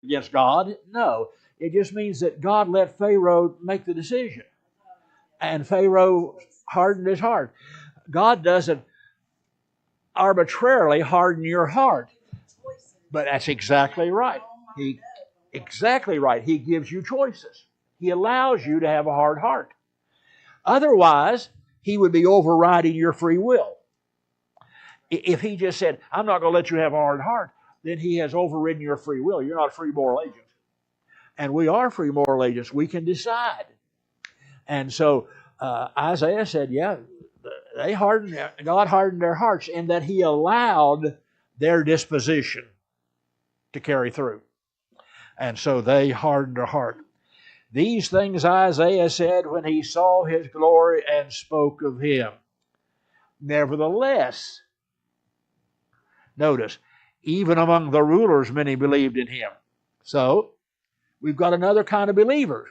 against God. No. It just means that God let Pharaoh make the decision. And Pharaoh hardened his heart. God doesn't arbitrarily harden your heart. But that's exactly right. Exactly right. He gives you choices. He allows you to have a hard heart. Otherwise, he would be overriding your free will. If he just said, I'm not going to let you have a hard heart, then he has overridden your free will. You're not a free moral agent. And we are free moral agents. We can decide. And so Isaiah said, yeah, God hardened their hearts in that he allowed their disposition to carry through. And so they hardened their heart. These things Isaiah said when he saw his glory and spoke of him. Nevertheless, notice, even among the rulers many believed in him. So, we've got another kind of believers.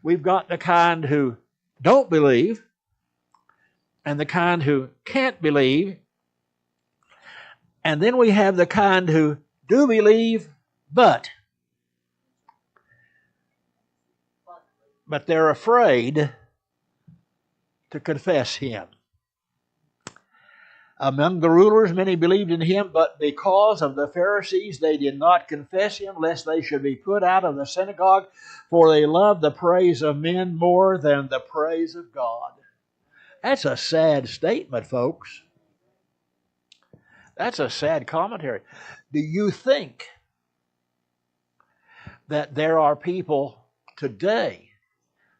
We've got the kind who don't believe and the kind who can't believe. And then we have the kind who do believe, but they're afraid to confess him. Among the rulers, many believed in him, but because of the Pharisees, they did not confess him, lest they should be put out of the synagogue, for they loved the praise of men more than the praise of God. That's a sad statement, folks. That's a sad commentary. Do you think that there are people today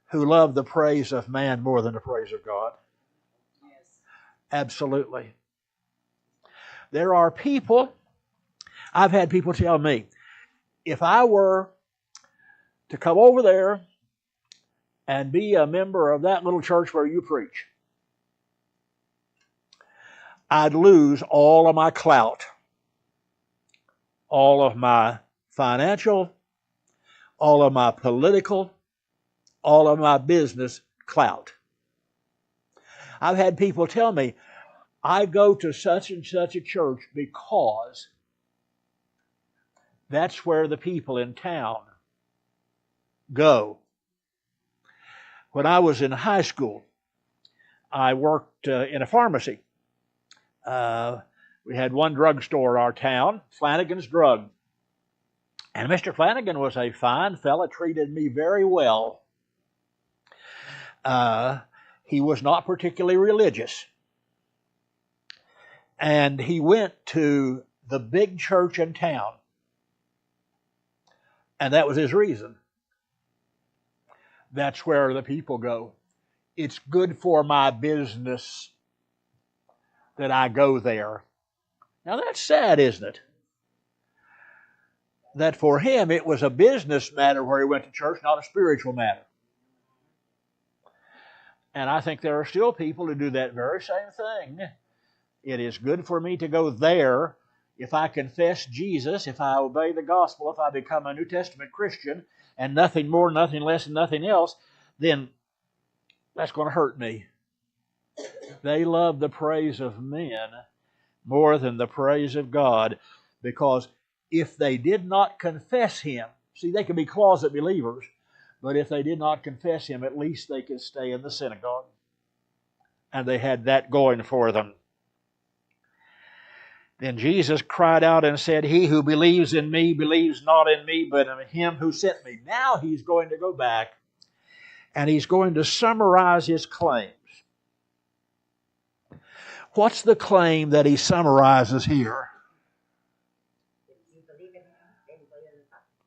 who love the praise of man more than the praise of God? Yes. Absolutely. There are people, I've had people tell me, if I were to come over there and be a member of that little church where you preach, I'd lose all of my clout, all of my financial, all of my political, all of my business clout. I've had people tell me, I go to such and such a church because that's where the people in town go. When I was in high school, I worked in a pharmacy. We had one drugstore in our town, Flanagan's Drug. And Mr. Flanagan was a fine fella, treated me very well. He was not particularly religious. And he went to the big church in town. And that was his reason. That's where the people go. It's good for my business that I go there. Now that's sad, isn't it? That for him it was a business matter where he went to church, not a spiritual matter. And I think there are still people who do that very same thing. It is good for me to go there if I confess Jesus, if I obey the gospel, if I become a New Testament Christian, and nothing more, nothing less, and nothing else, then that's going to hurt me. They love the praise of men more than the praise of God, because if they did not confess him, see, they could be closet believers, but if they did not confess him, at least they could stay in the synagogue. And they had that going for them. Then Jesus cried out and said, "He who believes in me believes not in me, but in him who sent me." Now he's going to go back and he's going to summarize his claims. What's the claim that he summarizes here?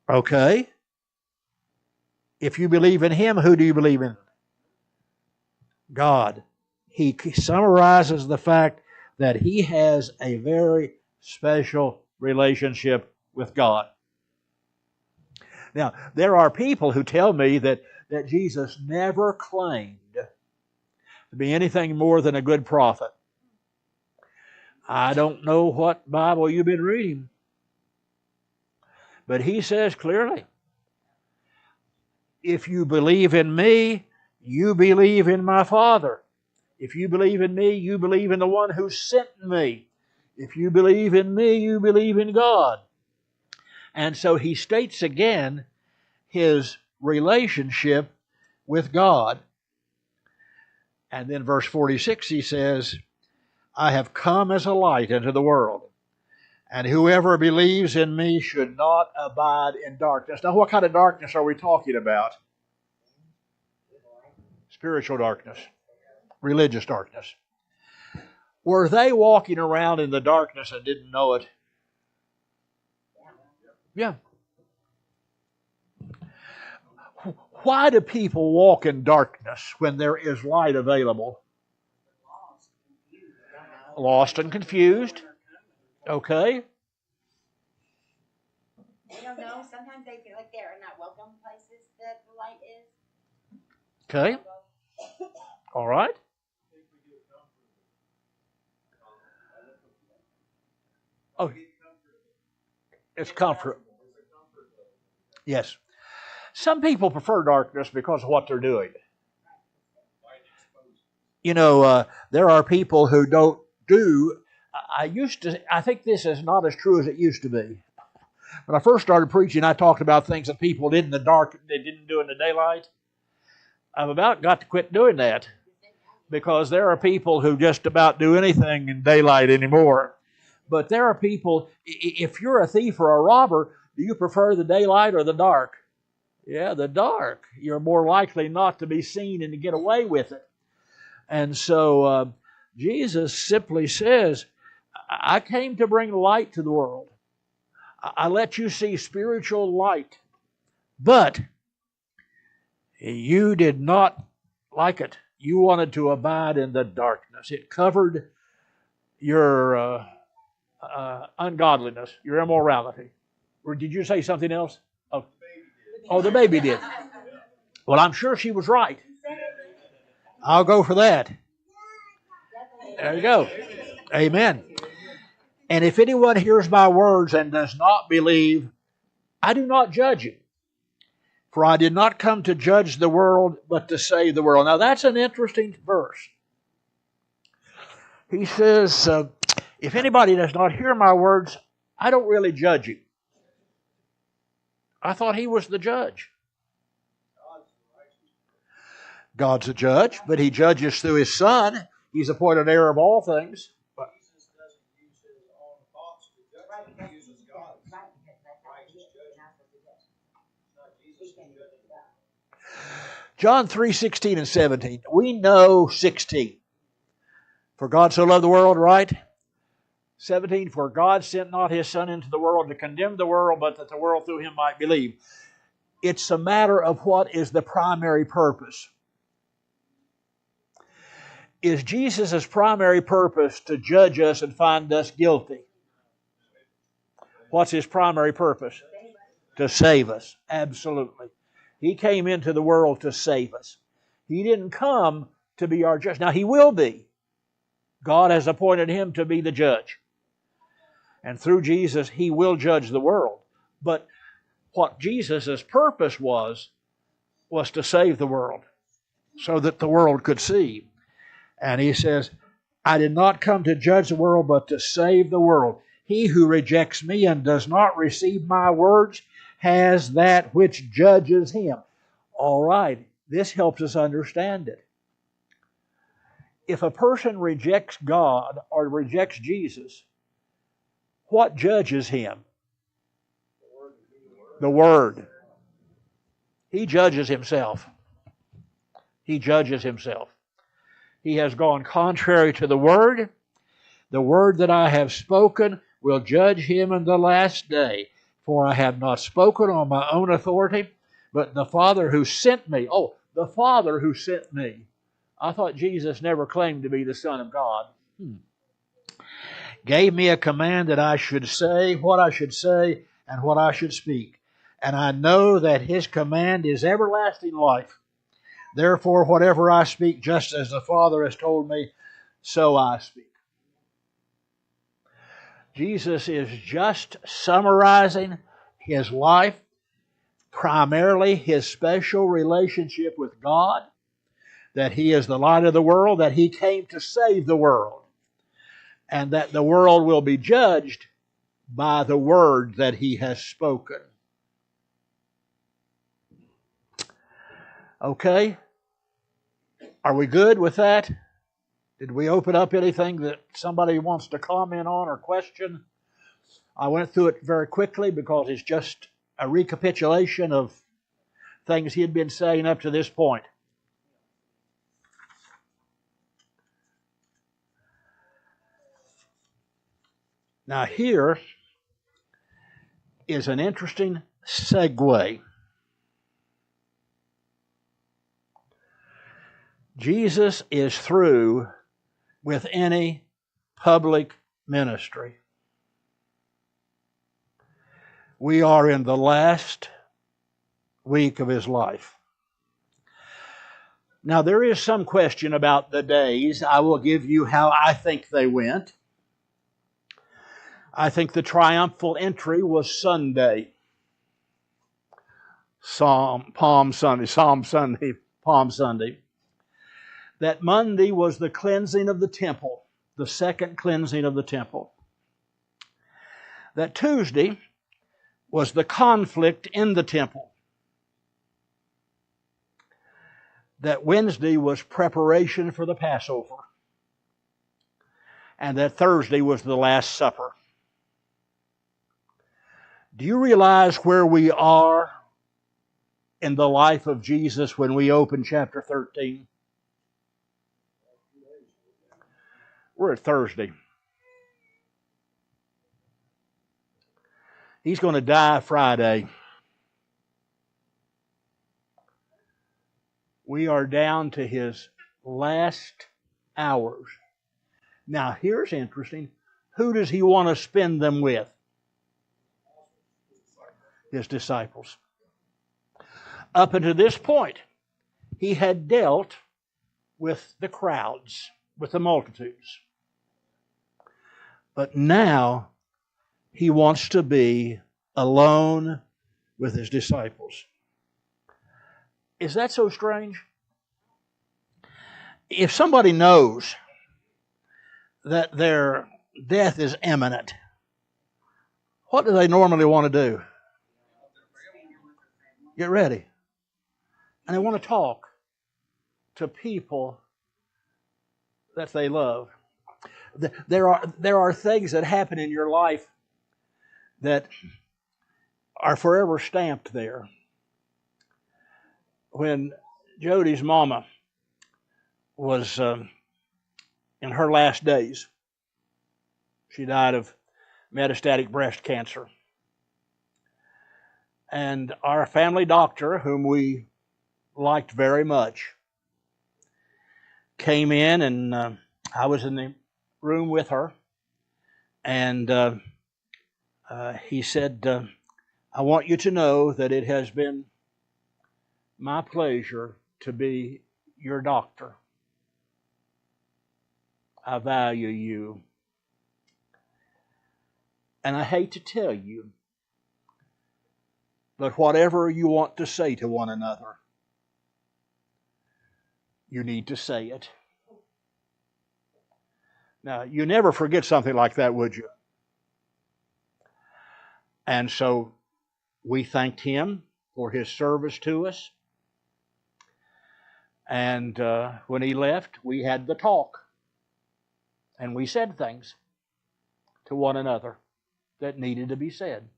Okay. If you believe in him, who do you believe in? God. He summarizes the fact that he has a very special relationship with God. Now, there are people who tell me that Jesus never claimed to be anything more than a good prophet. I don't know what Bible you've been reading, but he says clearly, if you believe in me, you believe in my Father. If you believe in me, you believe in the one who sent me. If you believe in me, you believe in God. And so he states again his relationship with God. And then verse 46 he says, I have come as a light into the world, and whoever believes in me should not abide in darkness. Now, what kind of darkness are we talking about? Spiritual darkness, religious darkness. Were they walking around in the darkness and didn't know it? Yeah. Why do people walk in darkness when there is light available? Lost and confused. Okay. They don't know. Sometimes they feel like they're not welcome places that the light is. Okay. All right. Oh, it's comfort. Yes. Some people prefer darkness because of what they're doing. You know, there are people who don't do. I think this is not as true as it used to be. When I first started preaching, I talked about things that people did in the dark they didn't do in the daylight. I've about got to quit doing that because there are people who just about do anything in daylight anymore. But there are people, if you're a thief or a robber, do you prefer the daylight or the dark? Yeah, the dark. You're more likely not to be seen and to get away with it. And so Jesus simply says, I came to bring light to the world. I let you see spiritual light. But you did not like it. You wanted to abide in the darkness. It covered your ungodliness, your immorality. Or did you say something else? Oh, the baby did. Well, I'm sure she was right. I'll go for that. There you go. Amen. And if anyone hears my words and does not believe, I do not judge you. For I did not come to judge the world, but to save the world. Now that's an interesting verse. He says, if anybody does not hear my words, I don't really judge you. I thought he was the judge. God's a judge, but he judges through his Son. He's appointed heir of all things. Jesus doesn't use his own thoughts to judge. He uses God's. John 3:16 and 17. We know 16. For God so loved the world, right? 17. For God sent not his Son into the world to condemn the world, but that the world through him might believe. It's a matter of what is the primary purpose. Is Jesus' primary purpose to judge us and find us guilty? What's his primary purpose? To save us. Absolutely. He came into the world to save us. He didn't come to be our judge. Now, he will be. God has appointed him to be the judge. And through Jesus, he will judge the world. But what Jesus' purpose was to save the world so that the world could see. And he says, I did not come to judge the world, but to save the world. He who rejects me and does not receive my words has that which judges him. All right, this helps us understand it. If a person rejects God or rejects Jesus, what judges him? The Word. He judges himself. He judges himself. He has gone contrary to the Word. The word that I have spoken will judge him in the last day. For I have not spoken on my own authority, but the Father who sent me. Oh, the Father who sent me. I thought Jesus never claimed to be the Son of God. Gave me a command that I should say what I should say and what I should speak. And I know that his command is everlasting life. Therefore, whatever I speak, just as the Father has told me, so I speak. Jesus is just summarizing his life, primarily his special relationship with God, that he is the light of the world, that he came to save the world, and that the world will be judged by the word that he has spoken. Okay? Are we good with that? Did we open up anything that somebody wants to comment on or question? I went through it very quickly because it's just a recapitulation of things he had been saying up to this point. Now here is an interesting segue. Jesus is through with any public ministry. We are in the last week of his life. Now, there is some question about the days. I will give you how I think they went. I think the triumphal entry was Sunday. Palm Sunday. That Monday was the cleansing of the temple, the second cleansing of the temple. That Tuesday was the conflict in the temple. That Wednesday was preparation for the Passover. And that Thursday was the Last Supper. Do you realize where we are in the life of Jesus when we open chapter 13? We're at Thursday. He's going to die Friday. We are down to his last hours. Now, here's interesting. Who does he want to spend them with? His disciples. Up until this point, he had dealt with the crowds, with the multitudes. But now, he wants to be alone with his disciples. Is that so strange? If somebody knows that their death is imminent, what do they normally want to do? Get ready. And they want to talk to people that they love. There are things that happen in your life that are forever stamped there. When Jody's mama was in her last days, she died of metastatic breast cancer. And our family doctor, whom we liked very much, came in, and I was in the room with her, and he said, I want you to know that it has been my pleasure to be your doctor. I value you. And I hate to tell you, but whatever you want to say to one another, you need to say it. Now, you never forget something like that, would you? And so we thanked him for his service to us. And when he left, we had the talk. And we said things to one another that needed to be said.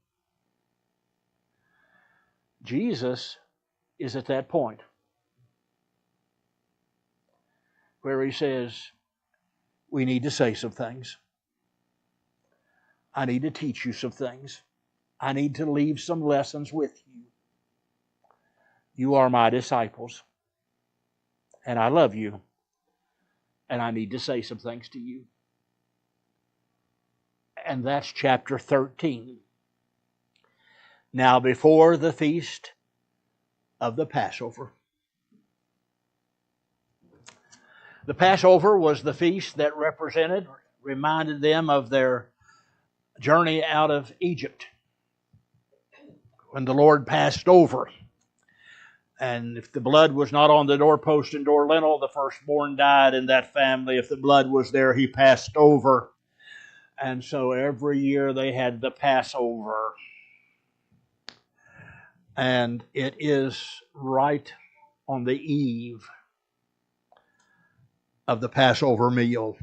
Jesus is at that point where he says, we need to say some things. I need to teach you some things. I need to leave some lessons with you. You are my disciples. And I love you. And I need to say some things to you. And that's chapter 13. Now, before the feast of the Passover. The Passover was the feast that reminded them of their journey out of Egypt, when the Lord passed over. And if the blood was not on the doorpost and door lintel, the firstborn died in that family. If the blood was there, he passed over. And so every year they had the Passover. And it is right on the eve of the Passover meal,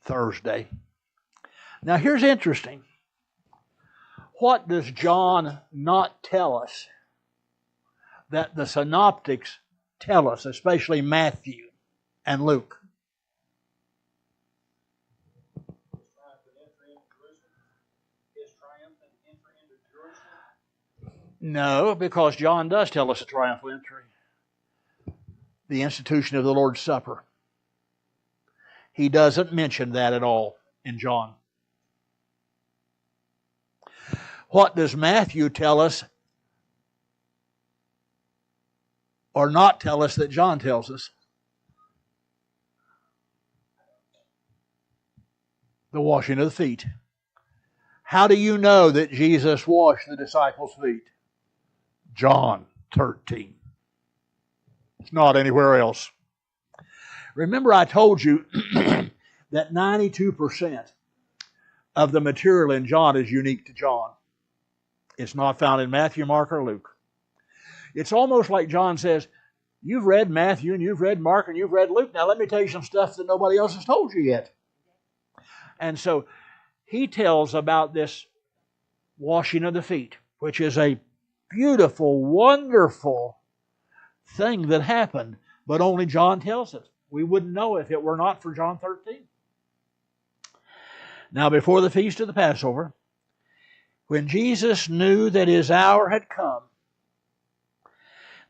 Thursday. Now here's interesting. What does John not tell us that the synoptics tell us, especially Matthew and Luke? No, because John does tell us a triumphal entry. The institution of the Lord's Supper. He doesn't mention that at all in John. What does Matthew tell us or not tell us that John tells us? The washing of the feet. How do you know that Jesus washed the disciples' feet? John 13. It's not anywhere else. Remember I told you that 92% of the material in John is unique to John. It's not found in Matthew, Mark, or Luke. It's almost like John says, you've read Matthew and you've read Mark and you've read Luke. Now let me tell you some stuff that nobody else has told you yet. And so he tells about this washing of the feet, which is a beautiful, wonderful thing that happened, but only John tells us. We wouldn't know if it were not for John 13. Now, before the feast of the Passover, when Jesus knew that his hour had come,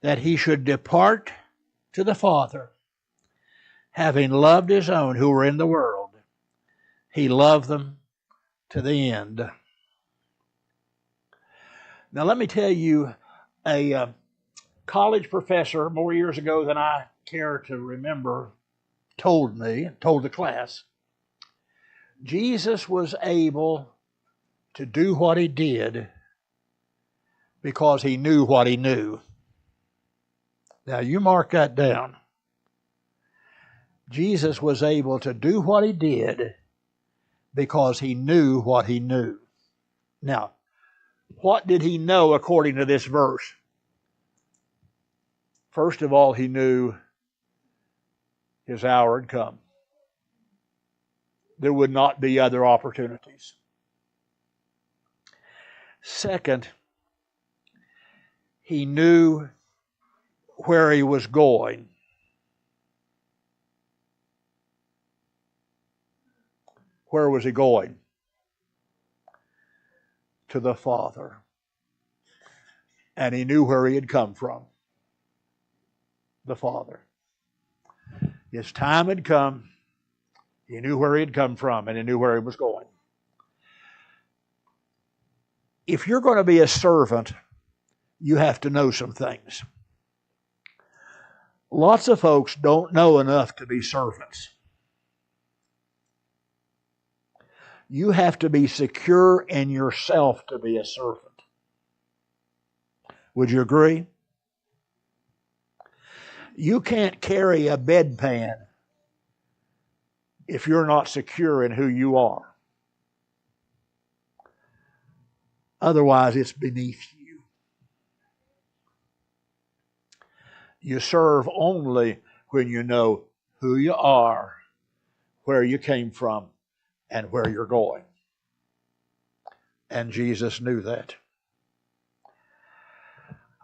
that he should depart to the Father, having loved his own who were in the world, he loved them to the end. Now, let me tell you, a college professor more years ago than I care to remember told the class, Jesus was able to do what he did because he knew what he knew. Now, you mark that down. Jesus was able to do what he did because he knew what he knew. Now, what did he know according to this verse? First of all, he knew his hour had come. There would not be other opportunities. Second, he knew where he was going. Where was he going? To the Father. And he knew where he had come from. The Father. His time had come. He knew where he had come from, and he knew where he was going. If you're going to be a servant, you have to know some things. Lots of folks don't know enough to be servants. You have to be secure in yourself to be a servant. Would you agree? You can't carry a bedpan if you're not secure in who you are. Otherwise, it's beneath you. You serve only when you know who you are, where you came from, and where you're going. And Jesus knew that.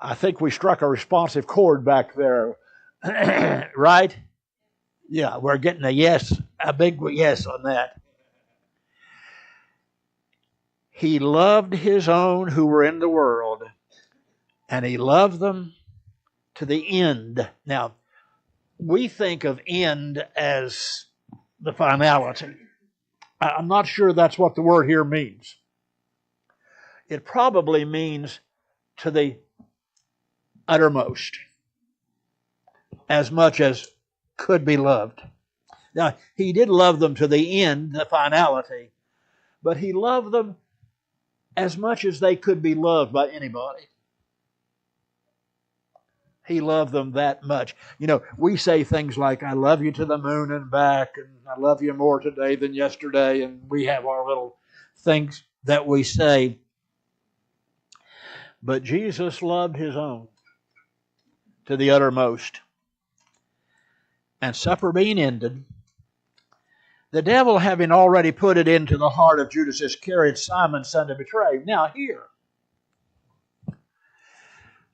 I think we struck a responsive chord back there. Right? Yeah, we're getting a yes, a big yes on that. He loved his own who were in the world, and he loved them to the end. Now, we think of end as the finality. I'm not sure that's what the word here means. It probably means to the uttermost, as much as could be loved. Now, he did love them to the end, the finality, but he loved them as much as they could be loved by anybody. He loved them that much. You know, we say things like, I love you to the moon and back, and I love you more today than yesterday, and we have our little things that we say. But Jesus loved his own to the uttermost. And supper being ended, the devil having already put it into the heart of Judas Iscariot, Simon's son, to betray. Now here,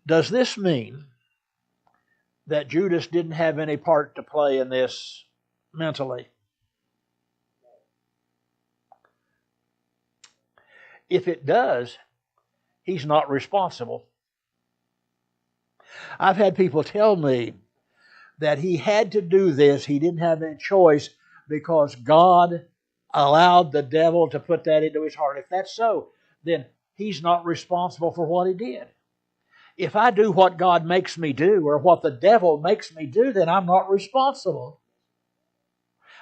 does this mean that Judas didn't have any part to play in this mentally? If it does, he's not responsible. I've had people tell me that he had to do this, he didn't have any choice because God allowed the devil to put that into his heart. If that's so, then he's not responsible for what he did. If I do what God makes me do or what the devil makes me do, then I'm not responsible.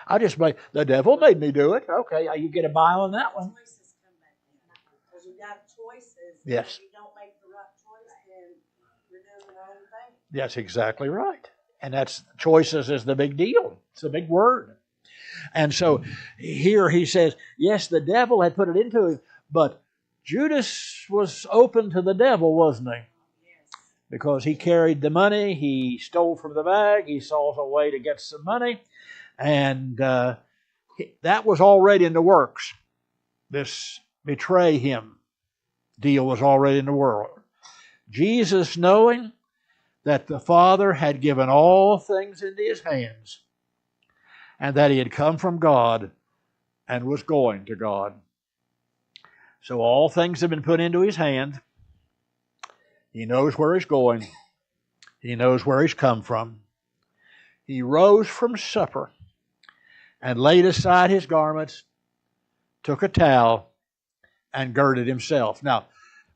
I just make, the devil made me do it. Okay, you get a buy on that one. Choices come back in. Because you got choices. Yes. If you don't make the right choice, then you're doing the wrong thing. That's exactly right. And that's choices is the big deal. It's a big word. And so here he says, yes, the devil had put it into him, but Judas was open to the devil, wasn't he? Yes. Because he carried the money, he stole from the bag, he saw a way to get some money, and that was already in the works. This betray him deal was already in the world. Jesus, knowing that the Father had given all things into his hands, and that he had come from God and was going to God. So all things have been put into his hand. He knows where he's going. He knows where he's come from. He rose from supper and laid aside his garments, took a towel, and girded himself. Now,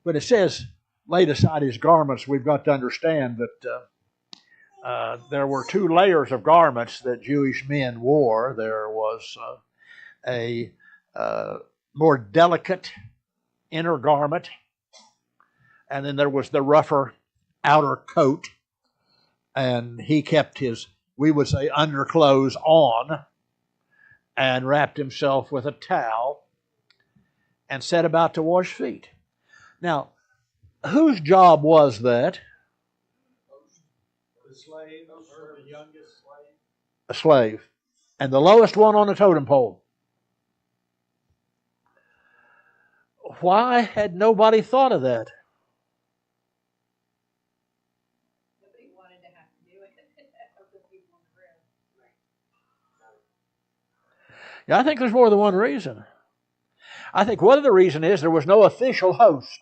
when it says laid aside his garments, we've got to understand that there were two layers of garments that Jewish men wore. There was a more delicate inner garment, and then there was the rougher outer coat, and he kept his, we would say, underclothes on, and wrapped himself with a towel, and set about to wash feet. Now, whose job was that? The slave, or the youngest slave. A slave. And the lowest one on the totem pole. Why had nobody thought of that? Nobody wanted to have to do it. The people in the room. Yeah, I think there's more than one reason. I think one of the reasons is there was no official host.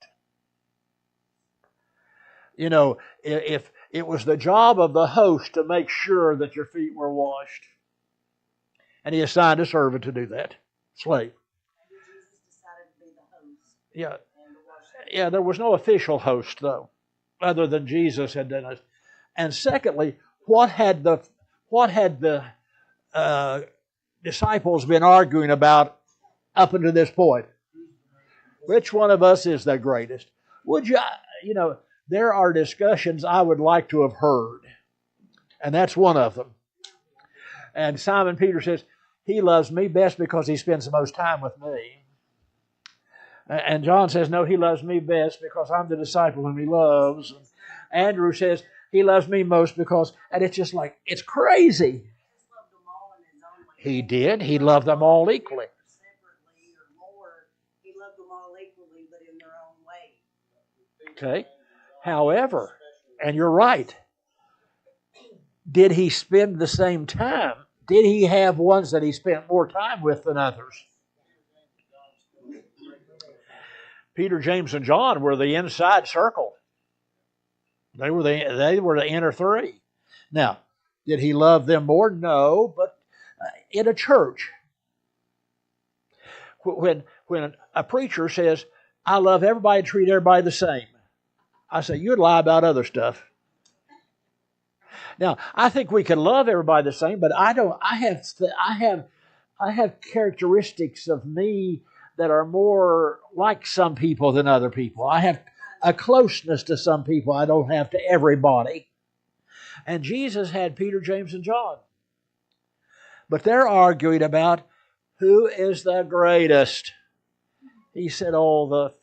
You know, if it was the job of the host to make sure that your feet were washed. And he assigned a servant to do that. Slave. Jesus decided to be the host. Yeah. And to wash feet. Yeah, there was no official host, though, other than Jesus had done it. And secondly, what had the disciples been arguing about up until this point? Which one of us is the greatest? Would you, there are discussions I would like to have heard, and that's one of them. And Simon Peter says, he loves me best because he spends the most time with me. And John says, no, he loves me best because I'm the disciple whom he loves. And Andrew says, he loves me most because, and it's just like, it's crazy. He just loved them all in his own way. He did. He loved them all equally. Separately or more, he loved them all equally, but in their own way. Okay. However, and you're right, did he spend the same time? Did he have ones that he spent more time with than others? Peter, James, and John were the inside circle. They were the inner three. Now, did he love them more? No, but in a church, when a preacher says, I love everybody, treat everybody the same, I say, you'd lie about other stuff. Now, I think we can love everybody the same, but I don't. I have characteristics of me that are more like some people than other people. I have a closeness to some people I don't have to everybody. And Jesus had Peter, James, and John. But they're arguing about who is the greatest. He said, oh, the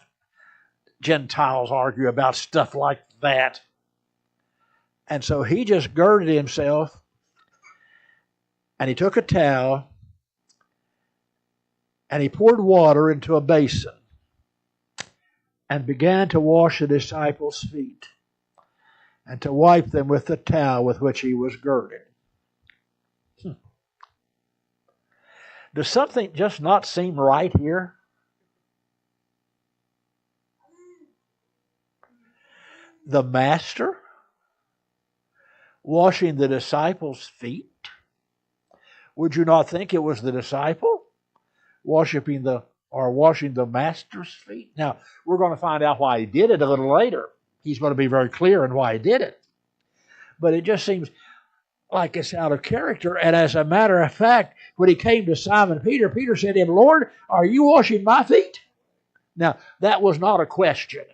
Gentiles argue about stuff like that. And so he just girded himself and he took a towel and he poured water into a basin and began to wash the disciples' feet and to wipe them with the towel with which he was girded. Does something just not seem right here? The master washing the disciples' feet? Would you not think it was the disciple washing the master's feet? Now, we're going to find out why he did it a little later. He's going to be very clear in why he did it. But it just seems like it's out of character. And as a matter of fact, when he came to Simon Peter, Peter said to him, Lord, are you washing my feet? Now, that was not a question.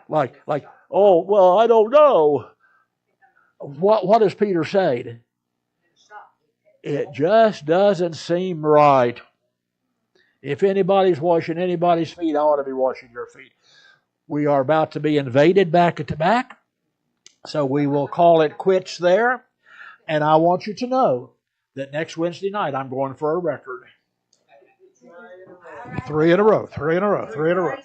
Like, oh, well, I don't know. What does Peter say? It just doesn't seem right. If anybody's washing anybody's feet, I ought to be washing your feet. We are about to be invaded back to back, so we will call it quits there. And I want you to know that next Wednesday night I'm going for a record. 3 in a row, 3 in a row, 3 in a row.